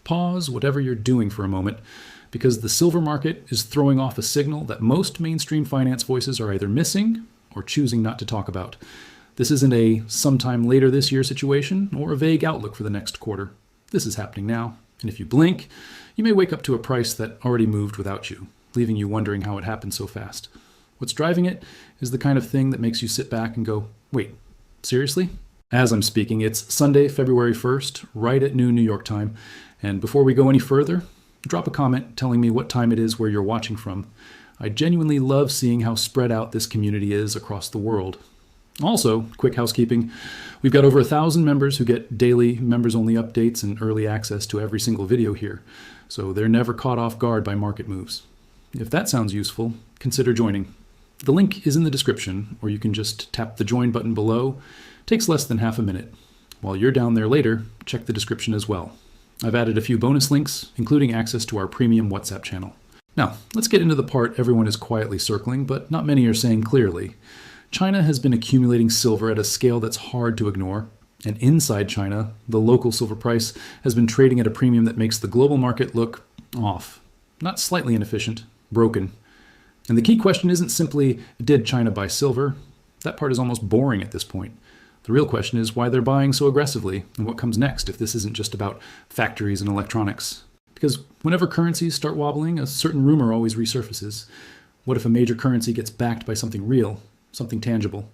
Pause whatever you're doing for a moment, because the silver market is throwing off a signal that most mainstream finance voices are either missing or choosing not to talk about. This isn't a sometime later this year situation or a vague outlook for the next quarter. This is happening now, and if you blink, you may wake up to a price that already moved without you, leaving you wondering how it happened so fast. What's driving it is the kind of thing that makes you sit back and go, wait, seriously? As I'm speaking, it's Sunday, February 1st, right at noon New York time, and before we go any further, drop a comment telling me what time it is where you're watching from. I genuinely love seeing how spread out this community is across the world. Also, quick housekeeping, we've got over 1,000 members who get daily members-only updates and early access to every single video here, so they're never caught off guard by market moves. If that sounds useful, consider joining. The link is in the description, or you can just tap the join button below. It takes less than half a minute. While you're down there later, check the description as well. I've added a few bonus links, including access to our premium WhatsApp channel. Now, let's get into the part everyone is quietly circling, but not many are saying clearly. China has been accumulating silver at a scale that's hard to ignore, and inside China, the local silver price has been trading at a premium that makes the global market look off. Not slightly inefficient, broken. And the key question isn't simply, did China buy silver? That part is almost boring at this point. The real question is why they're buying so aggressively, and what comes next if this isn't just about factories and electronics. Because whenever currencies start wobbling, a certain rumor always resurfaces. What if a major currency gets backed by something real, something tangible?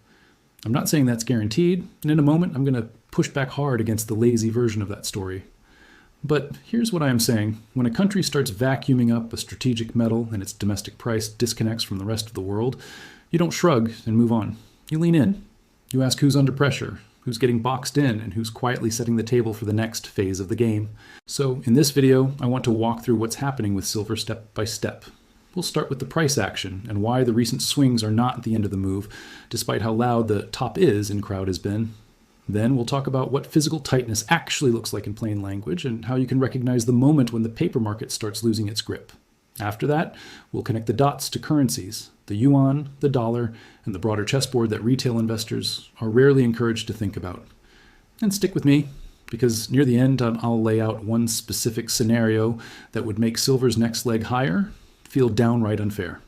I'm not saying that's guaranteed, and in a moment I'm going to push back hard against the lazy version of that story. But here's what I am saying. When a country starts vacuuming up a strategic metal and its domestic price disconnects from the rest of the world, you don't shrug and move on. You lean in. You ask who's under pressure, who's getting boxed in, and who's quietly setting the table for the next phase of the game. So in this video, I want to walk through what's happening with silver step by step. We'll start with the price action and why the recent swings are not the end of the move, despite how loud the top is in crowd has been. Then we'll talk about what physical tightness actually looks like in plain language and how you can recognize the moment when the paper market starts losing its grip. After that, we'll connect the dots to currencies, the yuan, the dollar, and the broader chessboard that retail investors are rarely encouraged to think about. And stick with me, because near the end I'll lay out one specific scenario that would make silver's next leg higher feel downright unfair.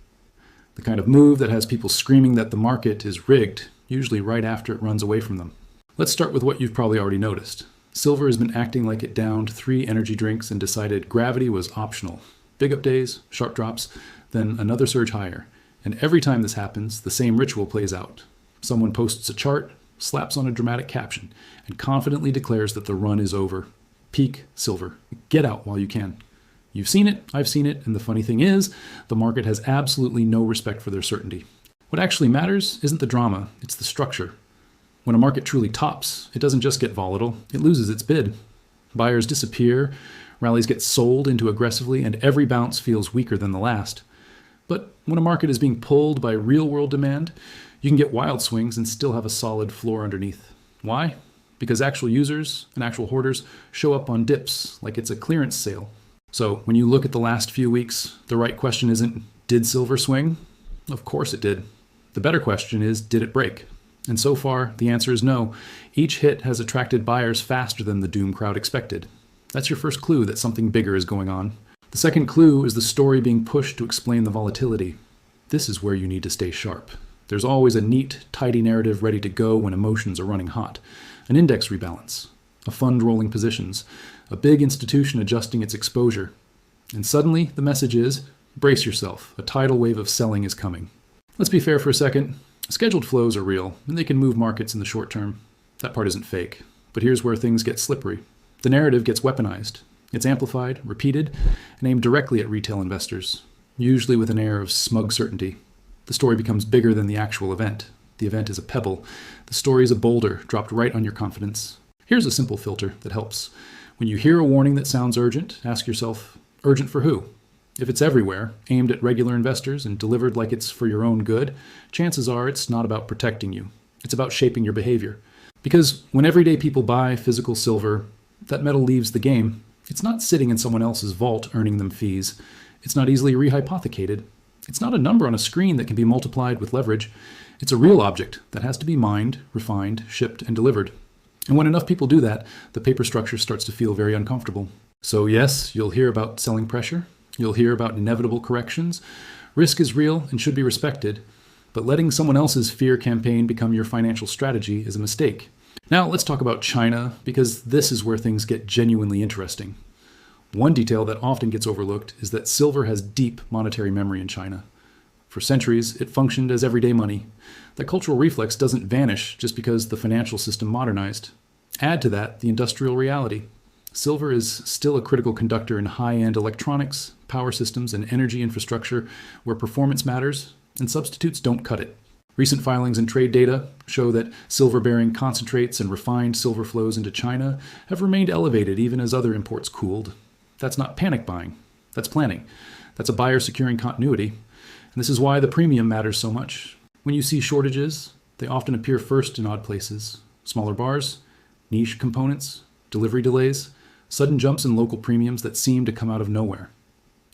The kind of move that has people screaming that the market is rigged, usually right after it runs away from them. Let's start with what you've probably already noticed. Silver has been acting like it downed 3 energy drinks and decided gravity was optional. Big up days, sharp drops, then another surge higher. And every time this happens, the same ritual plays out. Someone posts a chart, slaps on a dramatic caption, and confidently declares that the run is over. Peak silver. Get out while you can. You've seen it, I've seen it, and the funny thing is, the market has absolutely no respect for their certainty. What actually matters isn't the drama, it's the structure. When a market truly tops, it doesn't just get volatile, it loses its bid. Buyers disappear, rallies get sold into aggressively, and every bounce feels weaker than the last. But when a market is being pulled by real-world demand, you can get wild swings and still have a solid floor underneath. Why? Because actual users and actual hoarders show up on dips like it's a clearance sale. So when you look at the last few weeks, the right question isn't, did silver swing? Of course it did. The better question is, did it break? And so far, the answer is no. Each hit has attracted buyers faster than the doom crowd expected. That's your first clue that something bigger is going on. The second clue is the story being pushed to explain the volatility. This is where you need to stay sharp. There's always a neat, tidy narrative ready to go when emotions are running hot. An index rebalance, a fund rolling positions, a big institution adjusting its exposure. And suddenly, the message is, brace yourself, a tidal wave of selling is coming. Let's be fair for a second. Scheduled flows are real, and they can move markets in the short term. That part isn't fake. But here's where things get slippery. The narrative gets weaponized. It's amplified, repeated, and aimed directly at retail investors, usually with an air of smug certainty. The story becomes bigger than the actual event. The event is a pebble. The story is a boulder dropped right on your confidence. Here's a simple filter that helps. When you hear a warning that sounds urgent, ask yourself, urgent for who? If it's everywhere, aimed at regular investors and delivered like it's for your own good, chances are it's not about protecting you. It's about shaping your behavior. Because when everyday people buy physical silver, that metal leaves the game. It's not sitting in someone else's vault earning them fees. It's not easily rehypothecated. It's not a number on a screen that can be multiplied with leverage. It's a real object that has to be mined, refined, shipped, and delivered. And when enough people do that, the paper structure starts to feel very uncomfortable. So yes, you'll hear about selling pressure. You'll hear about inevitable corrections. Risk is real and should be respected. But letting someone else's fear campaign become your financial strategy is a mistake. Now let's talk about China, because this is where things get genuinely interesting. One detail that often gets overlooked is that silver has deep monetary memory in China. For centuries, it functioned as everyday money. That cultural reflex doesn't vanish just because the financial system modernized. Add to that the industrial reality. Silver is still a critical conductor in high-end electronics, power systems, and energy infrastructure where performance matters, and substitutes don't cut it. Recent filings and trade data show that silver-bearing concentrates and refined silver flows into China have remained elevated even as other imports cooled. That's not panic buying. That's planning. That's a buyer securing continuity. And this is why the premium matters so much. When you see shortages, they often appear first in odd places. Smaller bars, niche components, delivery delays, sudden jumps in local premiums that seem to come out of nowhere.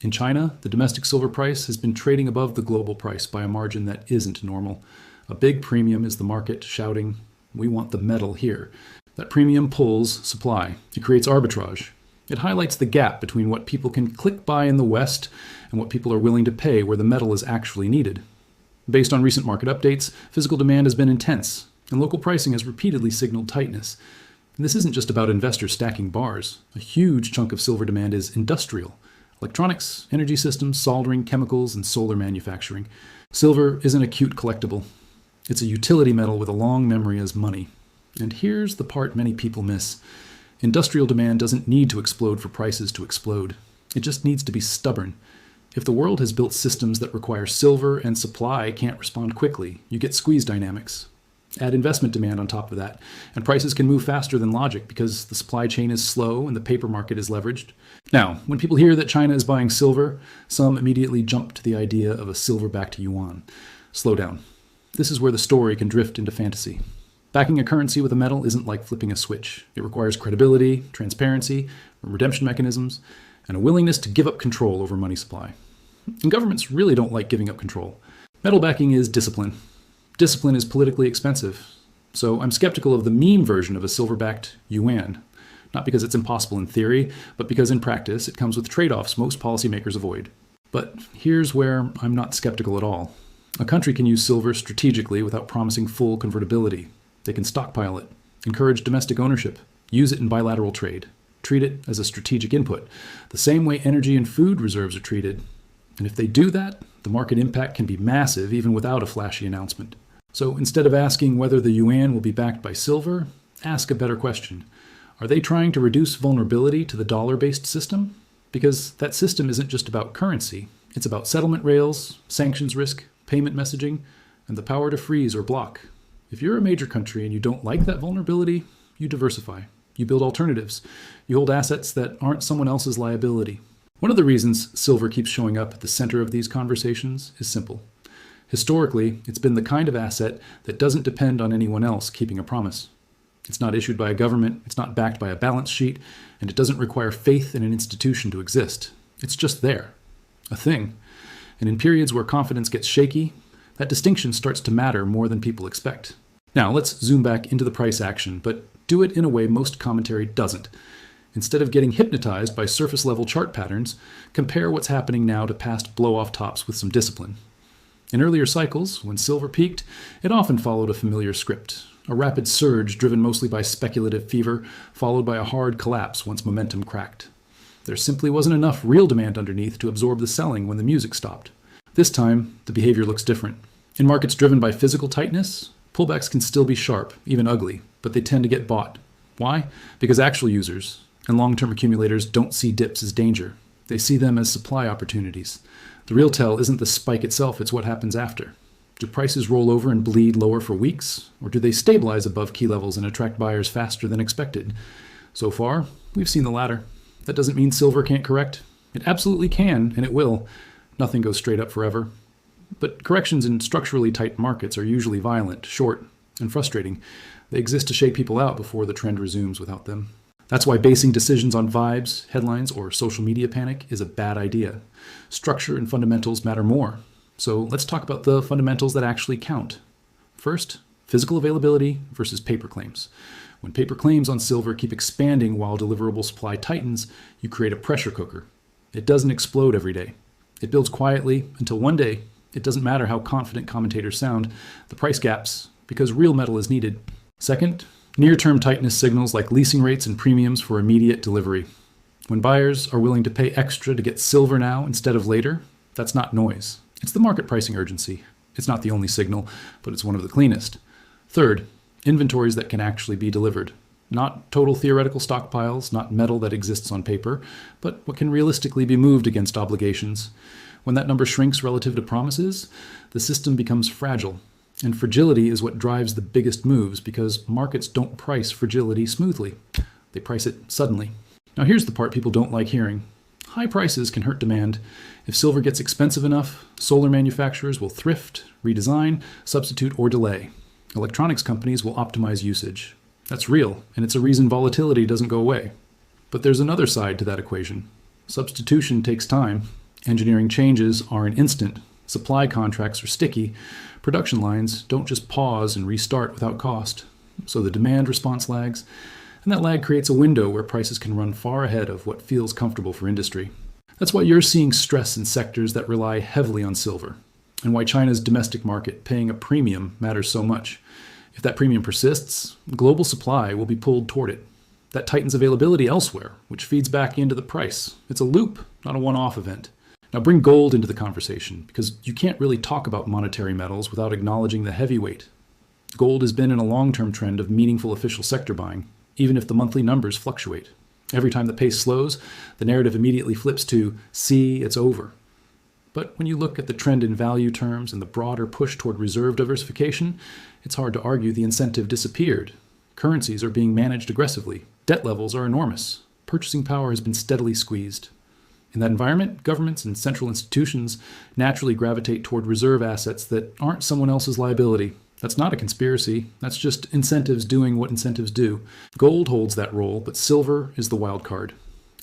In China, the domestic silver price has been trading above the global price by a margin that isn't normal. A big premium is the market shouting, "We want the metal here." That premium pulls supply. It creates arbitrage. It highlights the gap between what people can click buy in the West and what people are willing to pay where the metal is actually needed. Based on recent market updates, physical demand has been intense, and local pricing has repeatedly signaled tightness. And this isn't just about investors stacking bars. A huge chunk of silver demand is industrial. Electronics, energy systems, soldering, chemicals, and solar manufacturing. Silver isn't a cute collectible. It's a utility metal with a long memory as money. And here's the part many people miss. Industrial demand doesn't need to explode for prices to explode. It just needs to be stubborn. If the world has built systems that require silver and supply can't respond quickly, you get squeeze dynamics. Add investment demand on top of that, and prices can move faster than logic because the supply chain is slow and the paper market is leveraged. Now, when people hear that China is buying silver, some immediately jump to the idea of a silver-backed yuan. Slow down. This is where the story can drift into fantasy. Backing a currency with a metal isn't like flipping a switch. It requires credibility, transparency, redemption mechanisms, and a willingness to give up control over money supply. And governments really don't like giving up control. Metal backing is discipline. Discipline is politically expensive. So I'm skeptical of the meme version of a silver-backed yuan. Not because it's impossible in theory, but because in practice it comes with trade-offs most policymakers avoid. But here's where I'm not skeptical at all. A country can use silver strategically without promising full convertibility. They can stockpile it, encourage domestic ownership, use it in bilateral trade, treat it as a strategic input, the same way energy and food reserves are treated. And if they do that, the market impact can be massive even without a flashy announcement. So instead of asking whether the yuan will be backed by silver, ask a better question. Are they trying to reduce vulnerability to the dollar-based system? Because that system isn't just about currency. It's about settlement rails, sanctions risk, payment messaging, and the power to freeze or block. If you're a major country and you don't like that vulnerability, you diversify. You build alternatives. You hold assets that aren't someone else's liability. One of the reasons silver keeps showing up at the center of these conversations is simple. Historically, it's been the kind of asset that doesn't depend on anyone else keeping a promise. It's not issued by a government, it's not backed by a balance sheet, and it doesn't require faith in an institution to exist. It's just there, a thing. And in periods where confidence gets shaky, that distinction starts to matter more than people expect. Now, let's zoom back into the price action, but do it in a way most commentary doesn't. Instead of getting hypnotized by surface-level chart patterns, compare what's happening now to past blow-off tops with some discipline. In earlier cycles, when silver peaked, it often followed a familiar script. A rapid surge driven mostly by speculative fever, followed by a hard collapse once momentum cracked. There simply wasn't enough real demand underneath to absorb the selling when the music stopped. This time, the behavior looks different. In markets driven by physical tightness, pullbacks can still be sharp, even ugly, but they tend to get bought. Why? Because actual users and long-term accumulators don't see dips as danger. They see them as supply opportunities. The real tell isn't the spike itself, it's what happens after. Do prices roll over and bleed lower for weeks? Or do they stabilize above key levels and attract buyers faster than expected? So far, we've seen the latter. That doesn't mean silver can't correct. It absolutely can, and it will. Nothing goes straight up forever. But corrections in structurally tight markets are usually violent, short, and frustrating. They exist to shake people out before the trend resumes without them. That's why basing decisions on vibes, headlines, or social media panic is a bad idea. Structure and fundamentals matter more. So let's talk about the fundamentals that actually count. First, physical availability versus paper claims. When paper claims on silver keep expanding while deliverable supply tightens, you create a pressure cooker. It doesn't explode every day. It builds quietly until one day, it doesn't matter how confident commentators sound, the price gaps because real metal is needed. Second, near-term tightness signals like leasing rates and premiums for immediate delivery. When buyers are willing to pay extra to get silver now instead of later, that's not noise. It's the market pricing urgency. It's not the only signal, but it's one of the cleanest. Third, inventories that can actually be delivered. Not total theoretical stockpiles, not metal that exists on paper, but what can realistically be moved against obligations. When that number shrinks relative to promises, the system becomes fragile. And fragility is what drives the biggest moves because markets don't price fragility smoothly. They price it suddenly. Now here's the part people don't like hearing. High prices can hurt demand. If silver gets expensive enough, solar manufacturers will thrift, redesign, substitute, or delay. Electronics companies will optimize usage. That's real, and it's a reason volatility doesn't go away. But there's another side to that equation. Substitution takes time. Engineering changes are an instant. Supply contracts are sticky. Production lines don't just pause and restart without cost. So the demand response lags, and that lag creates a window where prices can run far ahead of what feels comfortable for industry. That's why you're seeing stress in sectors that rely heavily on silver, and why China's domestic market paying a premium matters so much. If that premium persists, global supply will be pulled toward it. That tightens availability elsewhere, which feeds back into the price. It's a loop, not a one-off event. Now bring gold into the conversation, because you can't really talk about monetary metals without acknowledging the heavyweight. Gold has been in a long-term trend of meaningful official sector buying, even if the monthly numbers fluctuate. Every time the pace slows, the narrative immediately flips to, see, it's over. But when you look at the trend in value terms and the broader push toward reserve diversification, it's hard to argue the incentive disappeared. Currencies are being managed aggressively. Debt levels are enormous. Purchasing power has been steadily squeezed. In that environment, governments and central institutions naturally gravitate toward reserve assets that aren't someone else's liability. That's not a conspiracy. That's just incentives doing what incentives do. Gold holds that role, but silver is the wild card.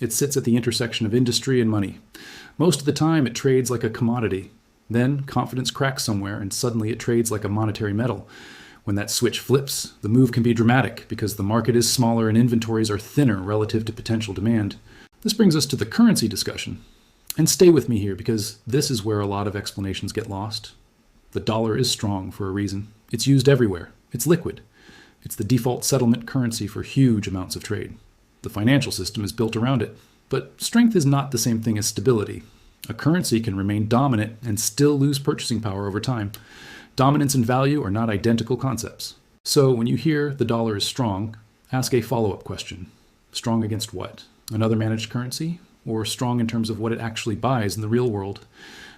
It sits at the intersection of industry and money. Most of the time, it trades like a commodity. Then, confidence cracks somewhere, and suddenly it trades like a monetary metal. When that switch flips, the move can be dramatic because the market is smaller and inventories are thinner relative to potential demand. This brings us to the currency discussion. And stay with me here because this is where a lot of explanations get lost. The dollar is strong for a reason. It's used everywhere. It's liquid. It's the default settlement currency for huge amounts of trade. The financial system is built around it. But strength is not the same thing as stability. A currency can remain dominant and still lose purchasing power over time. Dominance and value are not identical concepts. So when you hear the dollar is strong, ask a follow-up question. Strong against what? Another managed currency? Or strong in terms of what it actually buys in the real world?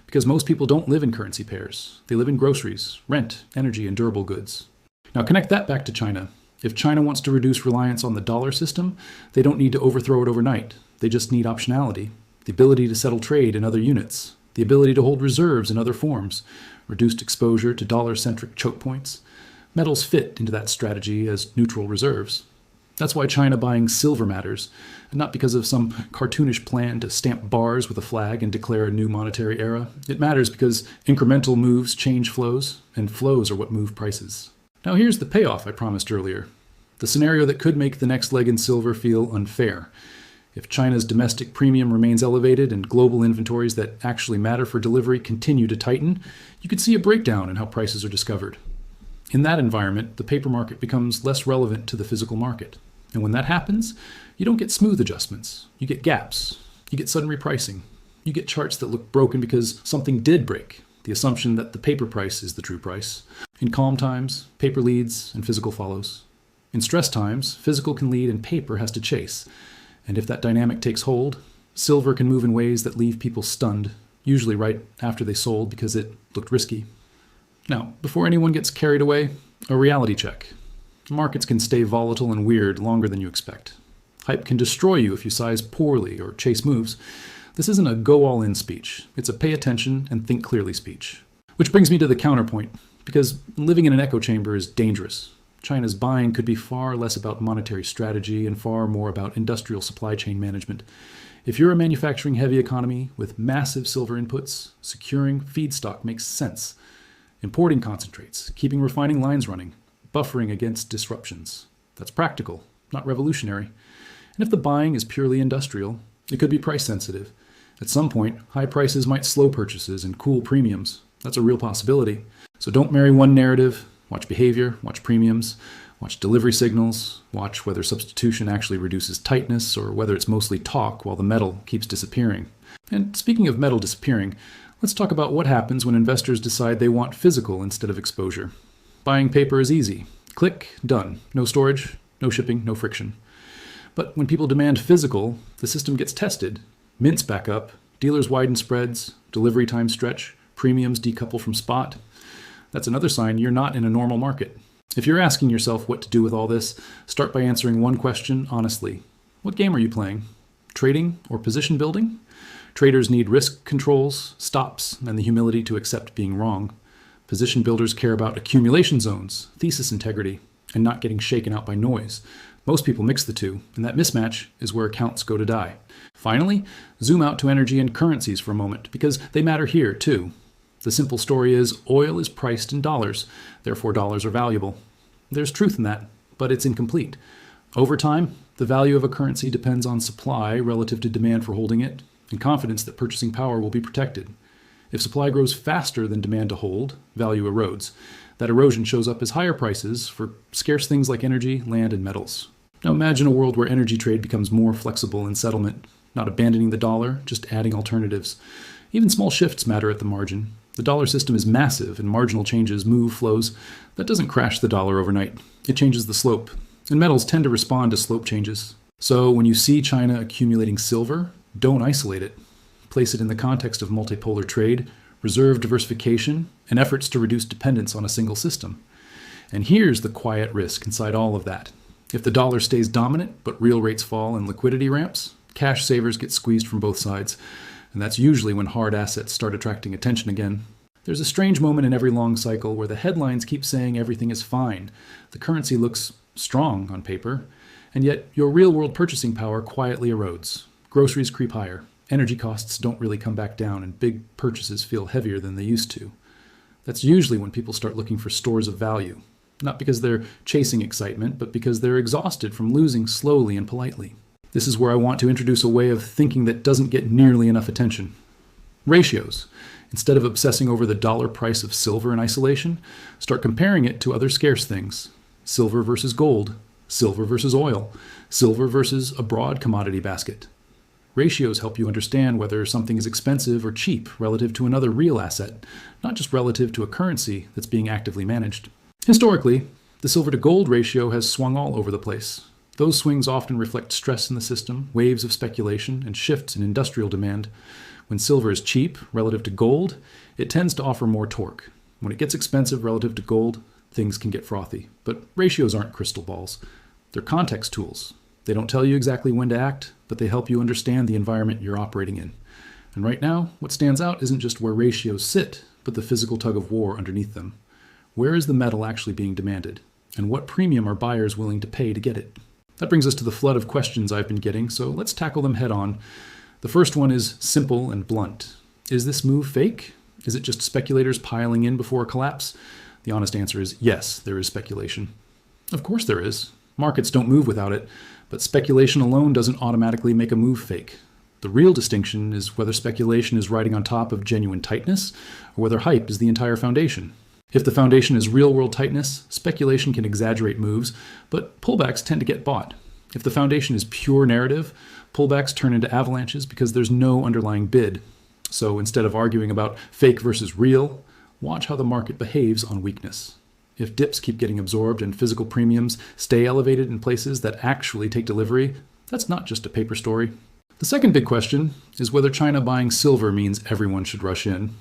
Because most people don't live in currency pairs. They live in groceries, rent, energy, and durable goods. Now connect that back to China. If China wants to reduce reliance on the dollar system, they don't need to overthrow it overnight. They just need optionality, the ability to settle trade in other units, the ability to hold reserves in other forms, reduced exposure to dollar-centric choke points. Metals fit into that strategy as neutral reserves. That's why China buying silver matters, and not because of some cartoonish plan to stamp bars with a flag and declare a new monetary era. It matters because incremental moves change flows, and flows are what move prices. Now here's the payoff I promised earlier. The scenario that could make the next leg in silver feel unfair. If China's domestic premium remains elevated and global inventories that actually matter for delivery continue to tighten, you could see a breakdown in how prices are discovered. In that environment, the paper market becomes less relevant to the physical market. And when that happens, you don't get smooth adjustments. You get gaps. You get sudden repricing. You get charts that look broken because something did break, the assumption that the paper price is the true price. In calm times, paper leads and physical follows. In stress times, physical can lead and paper has to chase. And if that dynamic takes hold, silver can move in ways that leave people stunned, usually right after they sold because it looked risky. Now, before anyone gets carried away, a reality check. Markets can stay volatile and weird longer than you expect. Hype can destroy you if you size poorly or chase moves. This isn't a go-all-in speech. It's a pay attention and think clearly speech. Which brings me to the counterpoint, because living in an echo chamber is dangerous. China's buying could be far less about monetary strategy and far more about industrial supply chain management. If you're a manufacturing-heavy economy with massive silver inputs, securing feedstock makes sense. Importing concentrates, keeping refining lines running, buffering against disruptions. That's practical, not revolutionary. And if the buying is purely industrial, it could be price sensitive. At some point, high prices might slow purchases and cool premiums. That's a real possibility. So don't marry one narrative. Watch behavior, watch premiums, watch delivery signals, watch whether substitution actually reduces tightness or whether it's mostly talk while the metal keeps disappearing. And speaking of metal disappearing, let's talk about what happens when investors decide they want physical instead of exposure. Buying paper is easy. Click, done. No storage, no shipping, no friction. But when people demand physical, the system gets tested. Mints back up, dealers widen spreads, delivery times stretch, premiums decouple from spot. That's another sign you're not in a normal market. If you're asking yourself what to do with all this, start by answering one question honestly. What game are you playing? Trading or position building? Traders need risk controls, stops, and the humility to accept being wrong. Position builders care about accumulation zones, thesis integrity, and not getting shaken out by noise. Most people mix the two, and that mismatch is where accounts go to die. Finally, zoom out to energy and currencies for a moment, because they matter here too. The simple story is oil is priced in dollars, therefore dollars are valuable. There's truth in that, but it's incomplete. Over time, the value of a currency depends on supply relative to demand for holding it, and confidence that purchasing power will be protected. If supply grows faster than demand to hold, value erodes. That erosion shows up as higher prices for scarce things like energy, land, and metals. Now imagine a world where energy trade becomes more flexible in settlement, not abandoning the dollar, just adding alternatives. Even small shifts matter at the margin. The dollar system is massive, and marginal changes move flows. That doesn't crash the dollar overnight. It changes the slope. And metals tend to respond to slope changes. So when you see China accumulating silver, don't isolate it. Place it in the context of multipolar trade, reserve diversification, and efforts to reduce dependence on a single system. And here's the quiet risk inside all of that. If the dollar stays dominant, but real rates fall and liquidity ramps, cash savers get squeezed from both sides. And that's usually when hard assets start attracting attention again. There's a strange moment in every long cycle where the headlines keep saying everything is fine. The currency looks strong on paper, and yet your real-world purchasing power quietly erodes. Groceries creep higher. Energy costs don't really come back down, and big purchases feel heavier than they used to. That's usually when people start looking for stores of value, not because they're chasing excitement, but because they're exhausted from losing slowly and politely. This is where I want to introduce a way of thinking that doesn't get nearly enough attention. Ratios. Instead of obsessing over the dollar price of silver in isolation, start comparing it to other scarce things. Silver versus gold, silver versus oil, silver versus a broad commodity basket. Ratios help you understand whether something is expensive or cheap relative to another real asset, not just relative to a currency that's being actively managed. Historically, the silver to gold ratio has swung all over the place. Those swings often reflect stress in the system, waves of speculation, and shifts in industrial demand. When silver is cheap relative to gold, it tends to offer more torque. When it gets expensive relative to gold, things can get frothy. But ratios aren't crystal balls. They're context tools. They don't tell you exactly when to act, but they help you understand the environment you're operating in. And right now, what stands out isn't just where ratios sit, but the physical tug of war underneath them. Where is the metal actually being demanded? And what premium are buyers willing to pay to get it? That brings us to the flood of questions I've been getting, so let's tackle them head on. The first one is simple and blunt. Is this move fake? Is it just speculators piling in before a collapse? The honest answer is yes, there is speculation. Of course there is. Markets don't move without it, but speculation alone doesn't automatically make a move fake. The real distinction is whether speculation is riding on top of genuine tightness, or whether hype is the entire foundation. If the foundation is real-world tightness, speculation can exaggerate moves, but pullbacks tend to get bought. If the foundation is pure narrative, pullbacks turn into avalanches because there's no underlying bid. So instead of arguing about fake versus real, watch how the market behaves on weakness. If dips keep getting absorbed and physical premiums stay elevated in places that actually take delivery, that's not just a paper story. The second big question is whether China buying silver means everyone should rush in.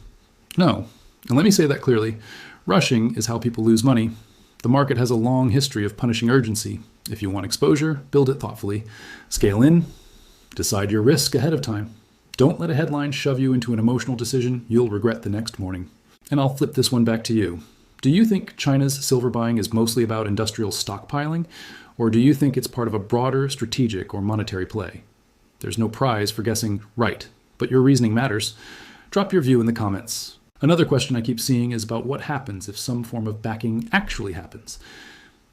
No. And let me say that clearly. Rushing is how people lose money. The market has a long history of punishing urgency. If you want exposure, build it thoughtfully. Scale in, decide your risk ahead of time. Don't let a headline shove you into an emotional decision you'll regret the next morning. And I'll flip this one back to you. Do you think China's silver buying is mostly about industrial stockpiling, or do you think it's part of a broader strategic or monetary play? There's no prize for guessing right, but your reasoning matters. Drop your view in the comments. Another question I keep seeing is about what happens if some form of backing actually happens.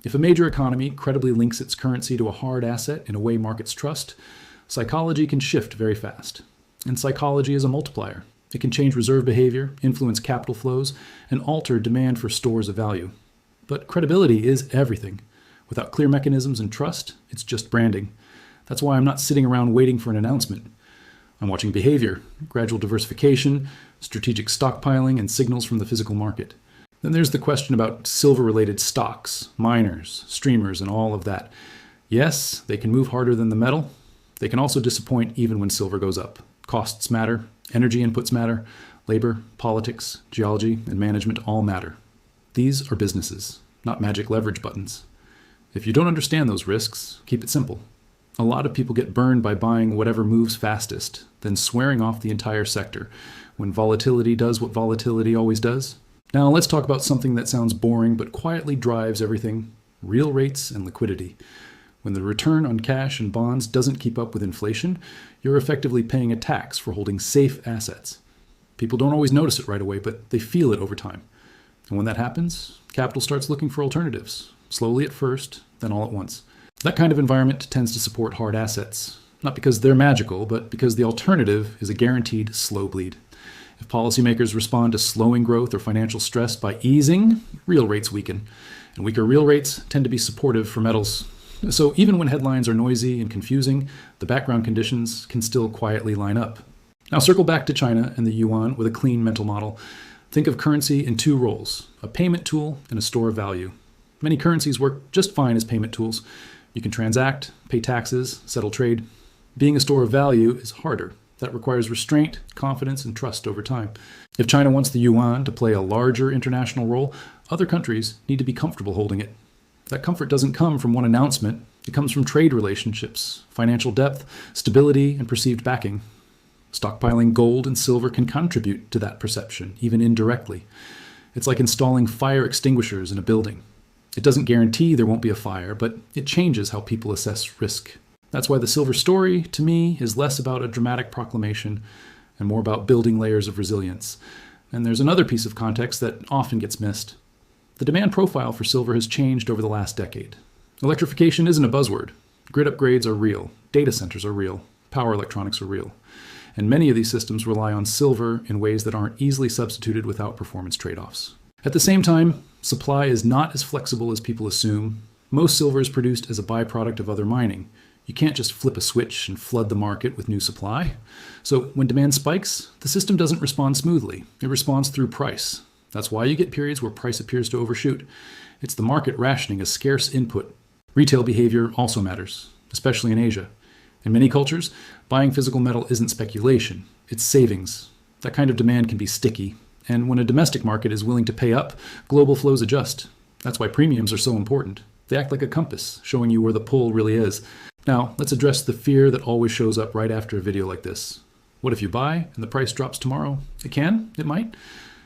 If a major economy credibly links its currency to a hard asset in a way markets trust, psychology can shift very fast. And psychology is a multiplier. It can change reserve behavior, influence capital flows, and alter demand for stores of value. But credibility is everything. Without clear mechanisms and trust, it's just branding. That's why I'm not sitting around waiting for an announcement. I'm watching behavior, gradual diversification, strategic stockpiling, and signals from the physical market. Then there's the question about silver-related stocks, miners, streamers, and all of that. Yes, they can move harder than the metal. They can also disappoint even when silver goes up. Costs matter, energy inputs matter, labor, politics, geology, and management all matter. These are businesses, not magic leverage buttons. If you don't understand those risks, keep it simple. A lot of people get burned by buying whatever moves fastest, then swearing off the entire sector, when volatility does what volatility always does. Now let's talk about something that sounds boring but quietly drives everything: real rates and liquidity. When the return on cash and bonds doesn't keep up with inflation, you're effectively paying a tax for holding safe assets. People don't always notice it right away, but they feel it over time. And when that happens, capital starts looking for alternatives, slowly at first, then all at once. That kind of environment tends to support hard assets, not because they're magical, but because the alternative is a guaranteed slow bleed. If policymakers respond to slowing growth or financial stress by easing, real rates weaken. And weaker real rates tend to be supportive for metals. So even when headlines are noisy and confusing, the background conditions can still quietly line up. Now circle back to China and the Yuan with a clean mental model. Think of currency in two roles: a payment tool and a store of value. Many currencies work just fine as payment tools. You can transact, pay taxes, settle trade. Being a store of value is harder. That requires restraint, confidence, and trust over time. If China wants the yuan to play a larger international role, other countries need to be comfortable holding it. That comfort doesn't come from one announcement. It comes from trade relationships, financial depth, stability, and perceived backing. Stockpiling gold and silver can contribute to that perception, even indirectly. It's like installing fire extinguishers in a building. It doesn't guarantee there won't be a fire, but it changes how people assess risk. That's why the silver story, to me, is less about a dramatic proclamation and more about building layers of resilience. And there's another piece of context that often gets missed. The demand profile for silver has changed over the last decade. Electrification isn't a buzzword. Grid upgrades are real. Data centers are real. Power electronics are real. And many of these systems rely on silver in ways that aren't easily substituted without performance trade-offs. At the same time, supply is not as flexible as people assume. Most silver is produced as a byproduct of other mining. You can't just flip a switch and flood the market with new supply. So when demand spikes, the system doesn't respond smoothly. It responds through price. That's why you get periods where price appears to overshoot. It's the market rationing a scarce input. Retail behavior also matters, especially in Asia. In many cultures, buying physical metal isn't speculation, it's savings. That kind of demand can be sticky. And when a domestic market is willing to pay up, global flows adjust. That's why premiums are so important. They act like a compass, showing you where the pull really is. Now, let's address the fear that always shows up right after a video like this. What if you buy and the price drops tomorrow? It can, it might.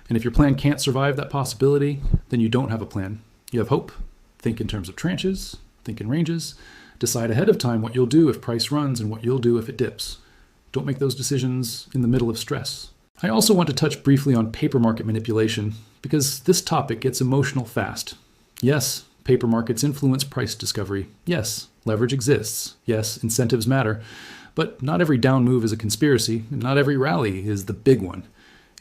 And if your plan can't survive that possibility, then you don't have a plan. You have hope. Think in terms of tranches, think in ranges. Decide ahead of time what you'll do if price runs and what you'll do if it dips. Don't make those decisions in the middle of stress. I also want to touch briefly on paper market manipulation, because this topic gets emotional fast. Yes, paper markets influence price discovery. Yes, leverage exists. Yes, incentives matter. But not every down move is a conspiracy, and not every rally is the big one.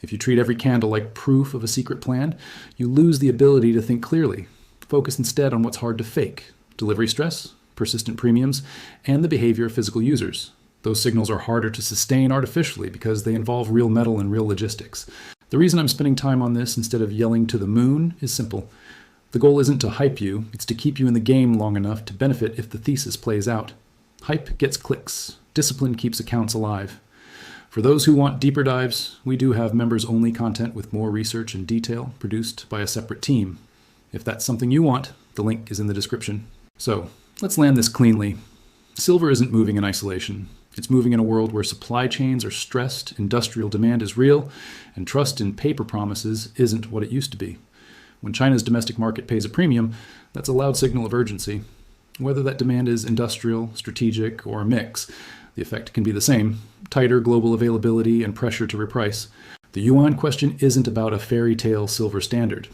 If you treat every candle like proof of a secret plan, you lose the ability to think clearly. Focus instead on what's hard to fake: delivery stress, persistent premiums, and the behavior of physical users. Those signals are harder to sustain artificially because they involve real metal and real logistics. The reason I'm spending time on this instead of yelling to the moon is simple. The goal isn't to hype you, it's to keep you in the game long enough to benefit if the thesis plays out. Hype gets clicks. Discipline keeps accounts alive. For those who want deeper dives, we do have members-only content with more research and detail produced by a separate team. If that's something you want, the link is in the description. So, let's land this cleanly. Silver isn't moving in isolation. It's moving in a world where supply chains are stressed, industrial demand is real, and trust in paper promises isn't what it used to be. When China's domestic market pays a premium, that's a loud signal of urgency. Whether that demand is industrial, strategic, or a mix, the effect can be the same: tighter global availability and pressure to reprice. The yuan question isn't about a fairy tale silver standard.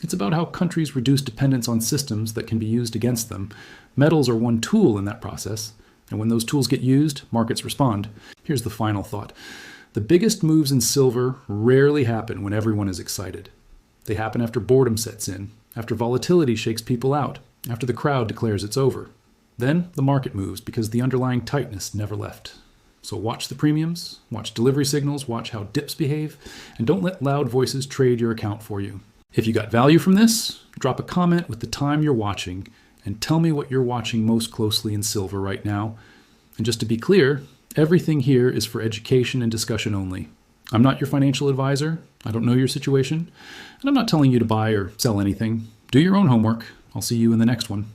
It's about how countries reduce dependence on systems that can be used against them. Metals are one tool in that process, and when those tools get used, markets respond. Here's the final thought. The biggest moves in silver rarely happen when everyone is excited. They happen after boredom sets in, after volatility shakes people out, after the crowd declares it's over. Then the market moves because the underlying tightness never left. So watch the premiums, watch delivery signals, watch how dips behave, and don't let loud voices trade your account for you. If you got value from this, drop a comment with the time you're watching and tell me what you're watching most closely in silver right now. And just to be clear, everything here is for education and discussion only. I'm not your financial advisor. I don't know your situation. And I'm not telling you to buy or sell anything. Do your own homework. I'll see you in the next one.